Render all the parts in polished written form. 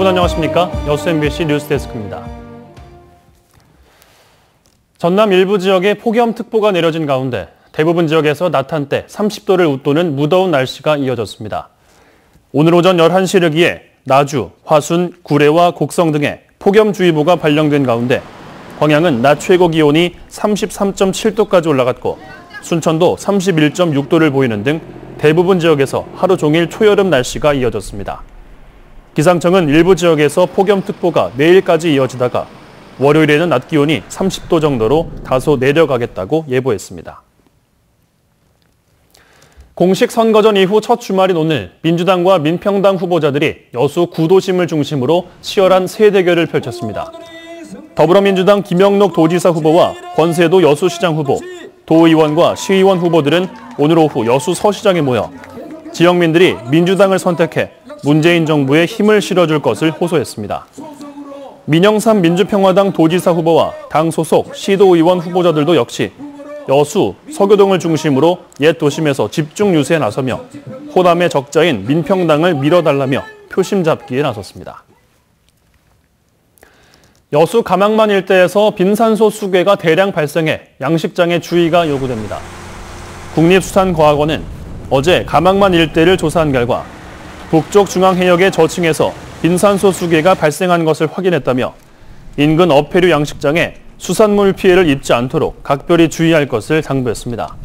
안녕하십니까? 여수 MBC 뉴스데스크입니다. 전남 일부 지역에 폭염특보가 내려진 가운데 대부분 지역에서 낮 한때 30도를 웃도는 무더운 날씨가 이어졌습니다. 오늘 오전 11시르기에 나주, 화순, 구례와 곡성 등에 폭염주의보가 발령된 가운데 광양은 낮 최고 기온이 33.7도까지 올라갔고 순천도 31.6도를 보이는 등 대부분 지역에서 하루 종일 초여름 날씨가 이어졌습니다. 기상청은 일부 지역에서 폭염특보가 내일까지 이어지다가 월요일에는 낮 기온이 30도 정도로 다소 내려가겠다고 예보했습니다. 공식 선거전 이후 첫 주말인 오늘 민주당과 민평당 후보자들이 여수 구도심을 중심으로 치열한 세대결을 펼쳤습니다. 더불어민주당 김영록 도지사 후보와 권세도 여수시장 후보, 도의원과 시의원 후보들은 오늘 오후 여수 서시장에 모여 지역민들이 민주당을 선택해 문재인 정부에 힘을 실어줄 것을 호소했습니다. 민영삼 민주평화당 도지사 후보와 당 소속 시도의원 후보자들도 역시 여수, 서교동을 중심으로 옛 도심에서 집중 유세에 나서며 호남의 적자인 민평당을 밀어달라며 표심 잡기에 나섰습니다. 여수 가망만 일대에서 빈산소 수괴가 대량 발생해 양식장에 주의가 요구됩니다. 국립수산과학원은 어제 가망만 일대를 조사한 결과 북쪽 중앙해역의 저층에서 빈산소 수괴가 발생한 것을 확인했다며 인근 어패류 양식장에 수산물 피해를 입지 않도록 각별히 주의할 것을 당부했습니다.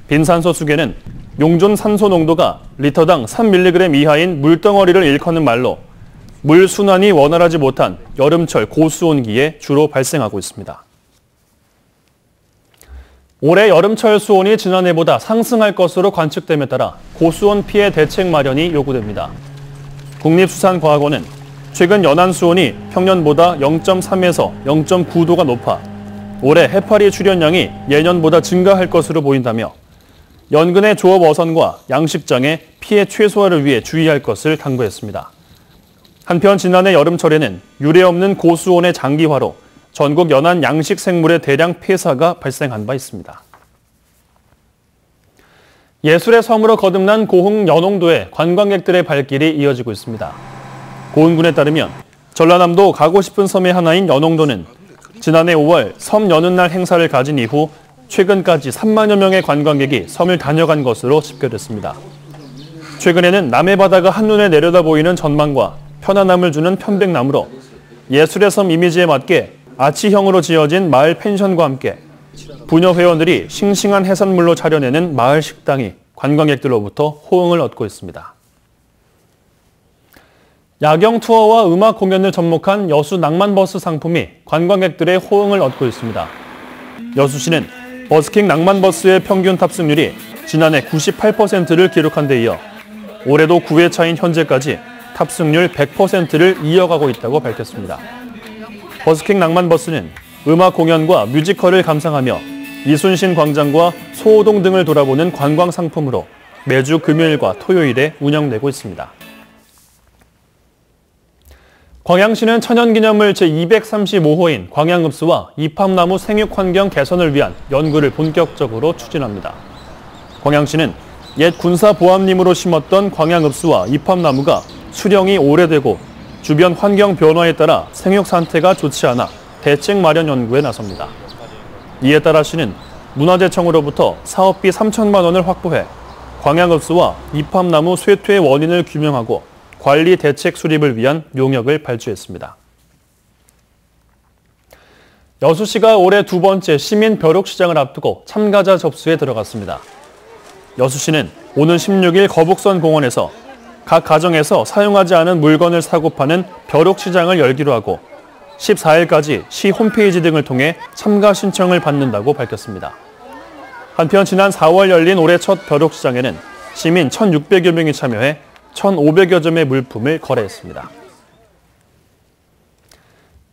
빈산소 수괴는 용존 산소 농도가 리터당 3mg 이하인 물덩어리를 일컫는 말로 물 순환이 원활하지 못한 여름철 고수온기에 주로 발생하고 있습니다. 올해 여름철 수온이 지난해보다 상승할 것으로 관측됨에 따라 고수온 피해 대책 마련이 요구됩니다. 국립수산과학원은 최근 연안 수온이 평년보다 0.3에서 0.9도가 높아 올해 해파리 출현량이 예년보다 증가할 것으로 보인다며 연근의 조업 어선과 양식장의 피해 최소화를 위해 주의할 것을 당부했습니다. 한편 지난해 여름철에는 유례없는 고수온의 장기화로 전국 연안 양식 생물의 대량 폐사가 발생한 바 있습니다. 예술의 섬으로 거듭난 고흥 연홍도에 관광객들의 발길이 이어지고 있습니다. 고흥군에 따르면 전라남도 가고 싶은 섬의 하나인 연홍도는 지난해 5월 섬 여는 날 행사를 가진 이후 최근까지 3만여 명의 관광객이 섬을 다녀간 것으로 집계됐습니다. 최근에는 남해 바다가 한눈에 내려다 보이는 전망과 편안함을 주는 편백나무로 예술의 섬 이미지에 맞게 아치형으로 지어진 마을 펜션과 함께 부녀 회원들이 싱싱한 해산물로 차려내는 마을 식당이 관광객들로부터 호응을 얻고 있습니다. 야경 투어와 음악 공연을 접목한 여수 낭만버스 상품이 관광객들의 호응을 얻고 있습니다. 여수시는 버스킹 낭만버스의 평균 탑승률이 지난해 98%를 기록한 데 이어 올해도 9회차인 현재까지 탑승률 100%를 이어가고 있다고 밝혔습니다. 버스킹 낭만버스는 음악 공연과 뮤지컬을 감상하며 이순신 광장과 소호동 등을 돌아보는 관광 상품으로 매주 금요일과 토요일에 운영되고 있습니다. 광양시는 천연기념물 제235호인 광양읍수와 이팝나무 생육환경 개선을 위한 연구를 본격적으로 추진합니다. 광양시는 옛 군사보암림으로 심었던 광양읍수와 이팝나무가 수령이 오래되고 주변 환경 변화에 따라 생육 상태가 좋지 않아 대책 마련 연구에 나섭니다. 이에 따라 시는 문화재청으로부터 사업비 3천만 원을 확보해 광양읍수와 이팝나무 쇠퇴의 원인을 규명하고 관리 대책 수립을 위한 용역을 발주했습니다. 여수시가 올해 두 번째 시민 벼룩시장을 앞두고 참가자 접수에 들어갔습니다. 여수시는 오는 16일 거북선 공원에서 각 가정에서 사용하지 않은 물건을 사고 파는 벼룩시장을 열기로 하고 14일까지 시 홈페이지 등을 통해 참가 신청을 받는다고 밝혔습니다. 한편 지난 4월 열린 올해 첫 벼룩시장에는 시민 1,600여 명이 참여해 1,500여 점의 물품을 거래했습니다.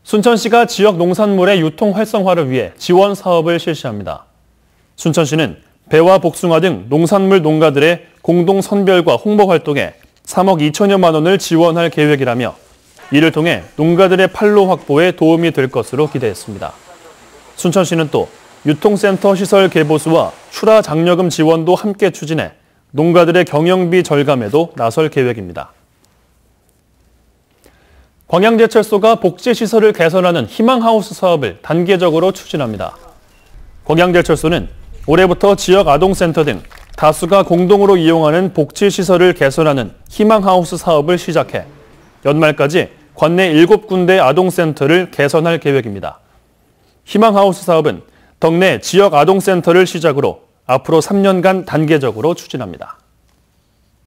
순천시가 지역 농산물의 유통 활성화를 위해 지원 사업을 실시합니다. 순천시는 배와 복숭아 등 농산물 농가들의 공동 선별과 홍보 활동에 3억 2천여만 원을 지원할 계획이라며 이를 통해 농가들의 판로 확보에 도움이 될 것으로 기대했습니다. 순천시는 또 유통센터 시설 개보수와 출하 장려금 지원도 함께 추진해 농가들의 경영비 절감에도 나설 계획입니다. 광양제철소가 복지시설을 개선하는 희망하우스 사업을 단계적으로 추진합니다. 광양제철소는 올해부터 지역 아동센터 등 다수가 공동으로 이용하는 복지시설을 개선하는 희망하우스 사업을 시작해 연말까지 관내 7군데 아동센터를 개선할 계획입니다. 희망하우스 사업은 덕내 지역 아동센터를 시작으로 앞으로 3년간 단계적으로 추진합니다.